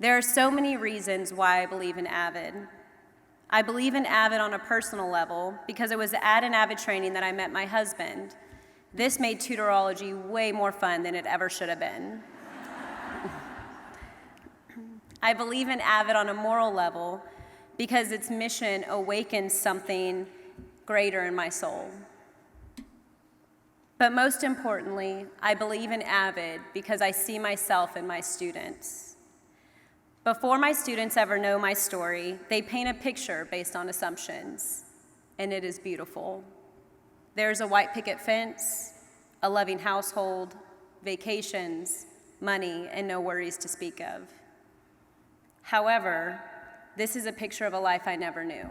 There are so many reasons why I believe in AVID. I believe in AVID on a personal level because it was at an AVID training that I met my husband. This made tutorology way more fun than it ever should have been. I believe in AVID on a moral level because its mission awakens something greater in my soul. But most importantly, I believe in AVID because I see myself in my students. Before my students ever know my story, they paint a picture based on assumptions, and it is beautiful. There's a white picket fence, a loving household, vacations, money, and no worries to speak of. However, this is a picture of a life I never knew.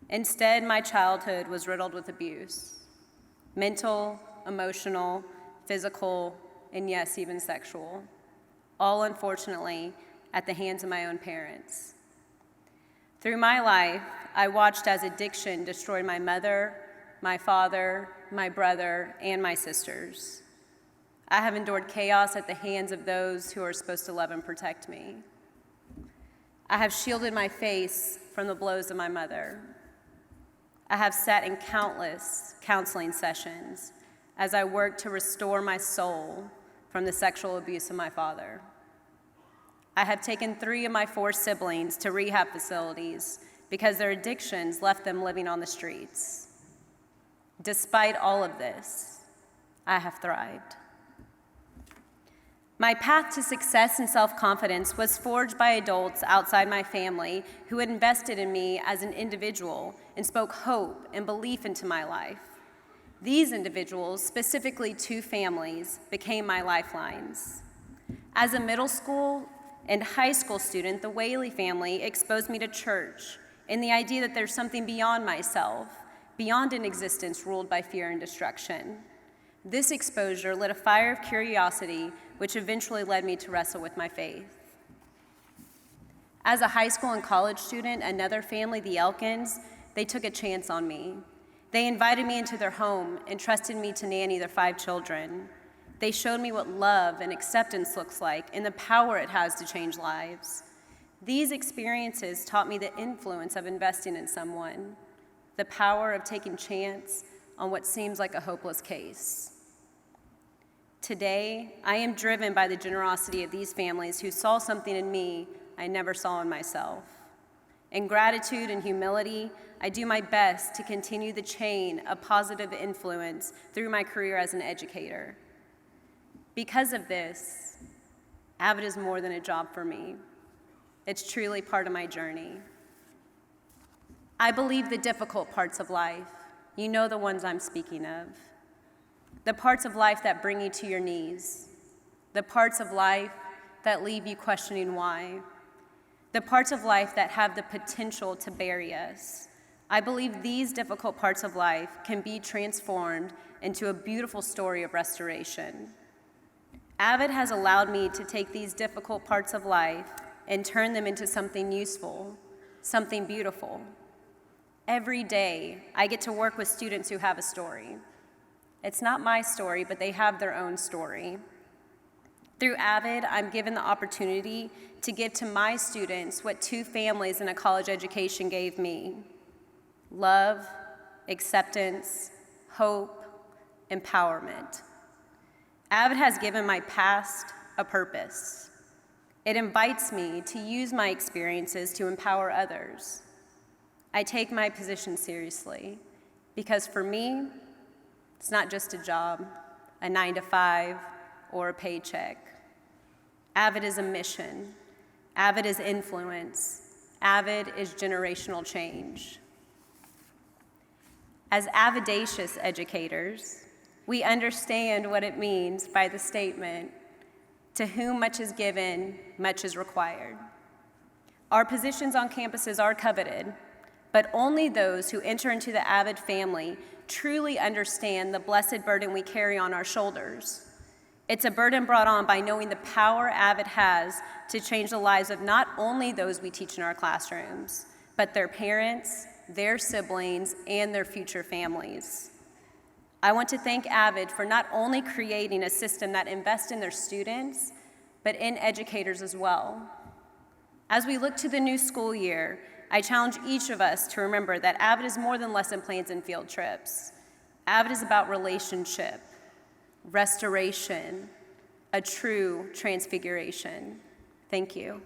Instead, my childhood was riddled with abuse, mental, emotional, physical, and yes, even sexual, all unfortunately at the hands of my own parents. Through my life, I watched as addiction destroyed my mother, my father, my brother, and my sisters. I have endured chaos at the hands of those who are supposed to love and protect me. I have shielded my face from the blows of my mother. I have sat in countless counseling sessions as I worked to restore my soul from the sexual abuse of my father. I have taken 3 of my 4 siblings to rehab facilities because their addictions left them living on the streets. Despite all of this, I have thrived. My path to success and self-confidence was forged by adults outside my family who had invested in me as an individual and spoke hope and belief into my life. These individuals, specifically 2 families, became my lifelines. As a middle school and high school student, the Whaley family exposed me to church and the idea that there's something beyond myself, beyond an existence ruled by fear and destruction. This exposure lit a fire of curiosity, which eventually led me to wrestle with my faith. As a high school and college student, another family, the Elkins, they took a chance on me. They invited me into their home and trusted me to nanny their 5 children. They showed me what love and acceptance looks like and the power it has to change lives. These experiences taught me the influence of investing in someone, the power of taking chance on what seems like a hopeless case. Today, I am driven by the generosity of these families who saw something in me I never saw in myself. In gratitude and humility, I do my best to continue the chain of positive influence through my career as an educator. Because of this, AVID is more than a job for me. It's truly part of my journey. I believe the difficult parts of life, you know the ones I'm speaking of. The parts of life that bring you to your knees. The parts of life that leave you questioning why. The parts of life that have the potential to bury us. I believe these difficult parts of life can be transformed into a beautiful story of restoration. AVID has allowed me to take these difficult parts of life and turn them into something useful, something beautiful. Every day, I get to work with students who have a story. It's not my story, but they have their own story. Through AVID, I'm given the opportunity to give to my students what 2 families in a college education gave me: love, acceptance, hope, empowerment. AVID has given my past a purpose. It invites me to use my experiences to empower others. I take my position seriously because for me, it's not just a job, a 9-to-5, or a paycheck. AVID is a mission. AVID is influence. AVID is generational change. As avidacious educators, we understand what it means by the statement, "To whom much is given, much is required." Our positions on campuses are coveted, but only those who enter into the AVID family truly understand the blessed burden we carry on our shoulders. It's a burden brought on by knowing the power AVID has to change the lives of not only those we teach in our classrooms, but their parents, their siblings, and their future families. I want to thank AVID for not only creating a system that invests in their students, but in educators as well. As we look to the new school year, I challenge each of us to remember that Avid is more than lesson plans and field trips. Avid is about relationship, restoration, a true transfiguration. Thank you.